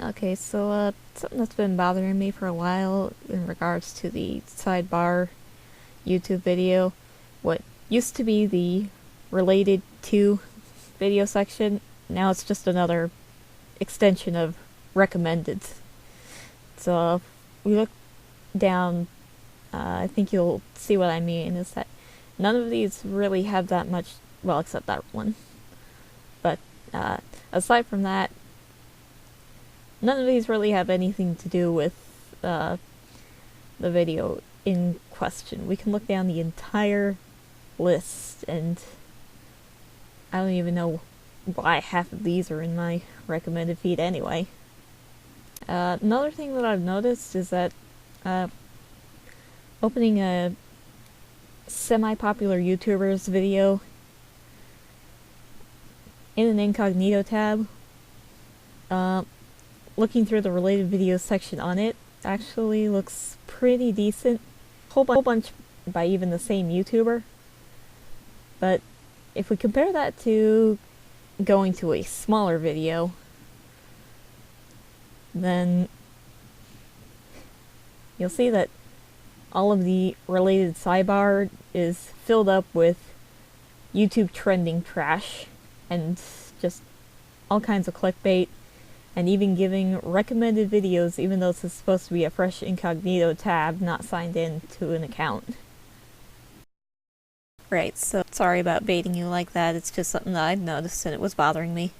Okay, so something that's been bothering me for a while in regards to the sidebar YouTube video, what used to be the related to video section, now it's just another extension of recommended. So if we look down, I think you'll see what I mean, is that none of these really have that much, well, except that one. But aside from that, none of these really have anything to do with the video in question. We can look down the entire list, and I don't even know why half of these are in my recommended feed anyway. Another thing that I've noticed is that opening a semi-popular YouTuber's video in an incognito tab, looking through the related videos section on it actually looks pretty decent. Whole bunch by even the same YouTuber. But if we compare that to going to a smaller video, then you'll see that all of the related sidebar is filled up with YouTube trending trash and just all kinds of clickbait, and even giving recommended videos even though this is supposed to be a fresh incognito tab not signed in to an account. Right, so sorry about baiting you like that, it's just something that I'd noticed and it was bothering me.